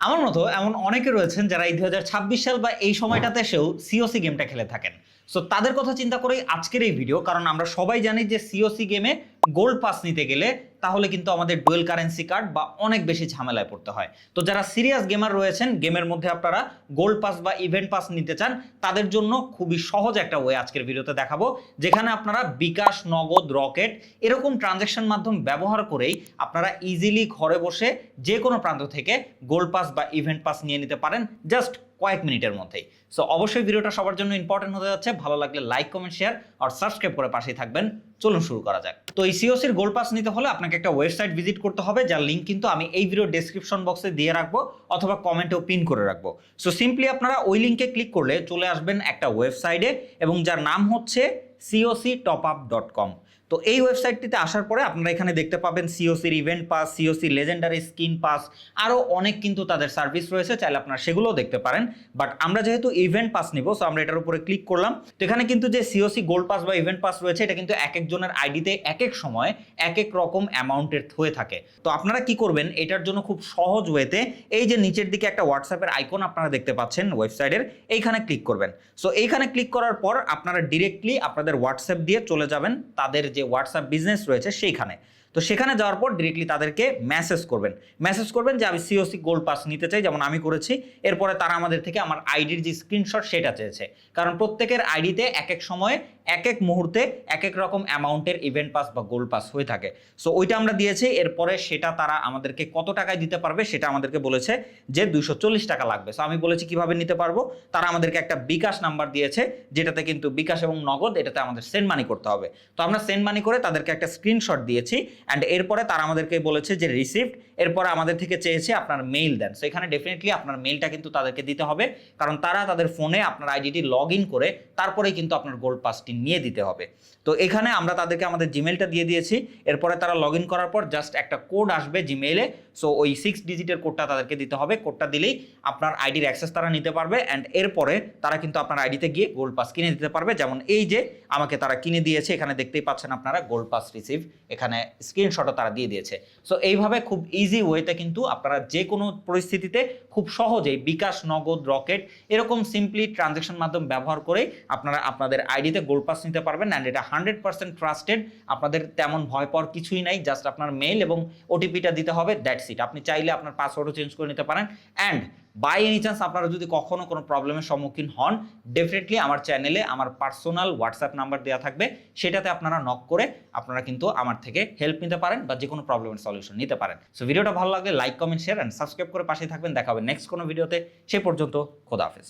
আমার মতো এমন অনেকে রয়েছেন যারা এই 2026 সাল বা এই সময়টাতে এসেও সিওসি গেমটা খেলে থাকেন। সো তাদের কথা চিন্তা করেই আজকের এই ভিডিও, কারণ আমরা সবাই জানি যে সিওসি গেমে গোল্ড পাস নিতে গেলে তাহলে কিন্তু আমাদের ডুয়েল কারেন্সি কার্ড বা অনেক বেশি ঝামেলায় পড়তে হয়। তো যারা সিরিয়াস গেমার রয়েছেন, গেমের মধ্যে আপনারা গোল্ড পাস বা ইভেন্ট পাস নিতে চান, তাদের জন্য খুবই সহজ একটা ওয়ে আজকের ভিডিওতে দেখাবো, যেখানে আপনারা বিকাশ, নগদ, রকেট এরকম ট্রানজ্যাকশন মাধ্যম ব্যবহার করেই আপনারা ইজিলি ঘরে বসে যে কোনো প্রান্ত থেকে গোল্ড পাস বা ইভেন্ট পাস নিয়ে নিতে পারেন জাস্ট কয়েক মিনিটের মধ্যেই। সো অবশ্যই ভিডিওটা সবার জন্য ইম্পর্টেন্ট হতে যাচ্ছে। ভালো লাগলে লাইক, কমেন্ট, শেয়ার আর সাবস্ক্রাইব করে পাশেই থাকবেন। চলুন শুরু করা যাক। তো এই সিওসির গোল্ড পাস নিতে হলে আপনাকে একটা ওয়েবসাইট ভিজিট করতে হবে, যার লিঙ্ক কিন্তু আমি এই ভিডিও ডেসক্রিপশন বক্সে দিয়ে রাখবো অথবা কমেন্টেও পিন করে রাখবো। সো সিম্পলি আপনারা ওই লিঙ্কে ক্লিক করলে চলে আসবেন একটা ওয়েবসাইটে, এবং যার নাম হচ্ছে coctopup.com। তো এই ওয়েবসাইটটিতে আসার পরে আপনারা এখানে দেখতে পাবেন সিওসির event pass, COC legendary skin pass, আরও অনেক কিন্তু তাদের সার্ভিস রয়েছে, চাইলে আপনারা সেগুলোও দেখতে পারেন। বাট আমরা যেহেতু ইভেন্ট পাস নিব, সো আমরা এটার উপরে ক্লিক করলাম। তো এখানে কিন্তু যে সিওসি গোল্ড পাস বা ইভেন্ট পাস রয়েছে, এটা কিন্তু এক একজনের আইডিতে এক এক সময় এক এক রকম অ্যামাউন্টের হয়ে থাকে। তো আপনারা কি করবেন, এটার জন্য খুব সহজ ওয়েতে এই যে নিচের দিকে একটা হোয়াটসঅ্যাপের আইকন আপনারা দেখতে পাচ্ছেন ওয়েবসাইটের, এইখানে ক্লিক করবেন। সো এইখানে ক্লিক করার পর আপনারা ডিরেক্টলি আপনাদের হোয়াটসঅ্যাপ দিয়ে চলে যাবেন তাদের যে হোয়াটসঅ্যাপ বিজনেস রয়েছে সেইখানে। তো সেখানে যাওয়ার পর ডিরেক্টলি তাদেরকে মেসেজ করবেন যে আমি সিওসি গোল্ড পাস নিতে চাই, যেমন আমি করেছি। এরপরে তারা আমাদের থেকে আমার আইডির যে স্ক্রিনশট সেটা চেয়েছে, কারণ প্রত্যেকের আইডিতে এক এক সময়ে এক এক মুহূর্তে এক এক রকম অ্যামাউন্টের ইভেন্ট পাস বা গোল্ড পাস হয়ে থাকে। সো ওইটা আমরা দিয়েছি। এরপরে সেটা তারা আমাদেরকে কত টাকায় দিতে পারবে সেটা আমাদেরকে বলেছে যে 240 টাকা লাগবে। সো আমি বলেছি কিভাবে নিতে পারবো। তারা আমাদেরকে একটা বিকাশ নাম্বার দিয়েছে, যেটাতে কিন্তু বিকাশ এবং নগদ এটাতে আমাদের সেন্ড মানি করতে হবে। তো আমরা সেন্ড মানি করে তাদেরকে একটা স্ক্রিনশট দিয়েছি, অ্যান্ড এরপরে তারা আমাদেরকে বলেছে যে রিসিভড। এরপরে আমাদের থেকে চেয়েছে আপনার মেইল দেন। সো এখানে ডেফিনেটলি আপনার মেইলটা কিন্তু তাদেরকে দিতে হবে, কারণ তারা তাদের ফোনে আপনার আইডিটি লগ ইন করে তারপরেই কিন্তু আপনার গোল্ড পাসটি নিয়ে দিতে হবে। তো এখানে আমরা তাদেরকে আমাদের জিমেইলটা দিয়ে দিয়েছি। এরপরে তারা লগ ইন করার পর জাস্ট একটা কোড আসবে জিমেইলে। সো ওই 6 ডিজিটের কোডটা তাদেরকে দিতে হবে। কোডটা দিলেই আপনার আইডির অ্যাক্সেস তারা নিতে পারবে, অ্যান্ড এরপরে তারা কিন্তু আপনার আইডিতে গিয়ে গোল্ড পাস কিনে দিতে পারবে। যেমন এই যে আমাকে তারা কিনে দিয়েছে, এখানে দেখতেই পাচ্ছেন আপনারা গোল্ড পাস রিসিভ, এখানে স্ক্রিনশটও তারা দিয়ে দিয়েছে। সো এইভাবে খুব ইজি ওয়েতে কিন্তু আপনারা যে কোনো পরিস্থিতিতে খুব সহজেই বিকাশ, নগদ, রকেট এরকম সিম্পলি ট্রানজ্যাকশন মাধ্যম ব্যবহার করে আপনারা আপনাদের আইডিতে গোল্ড পাস নিতে পারবেন। অ্যান্ড এটা 100% ট্রাস্টেড। আপনাদের তেমন ভয় পাওয়ার কিছুই নাই, জাস্ট আপনার মেইল এবং ওটিপিটা দিতে হবে, দ্যাটস ইট। আপনি চাইলে আপনার পাসওয়ার্ডও চেঞ্জ করে নিতে পারেন। অ্যান্ড বাই এনি চান্স আপনারা যদি কখনো কোনো প্রবলেমের সম্মুখীন হন, ডেফিনেটলি আমার চ্যানেলে আমার পার্সোনাল হোয়াটসঅ্যাপ নাম্বার দেওয়া থাকবে, সেটাতে আপনারা নক করে আপনারা কিন্তু আমার থেকে হেল্প নিতে পারেন বা যে কোনো প্রবলেমের সলিউশন নিতে পারেন। সো ভিডিওটা ভালো লাগলে like, comment, share and subscribe করে পাশে থাকবেন। দেখা হবে নেক্সট কোনো ভিডিওতে। সে পর্যন্ত খোদা হাফেজ।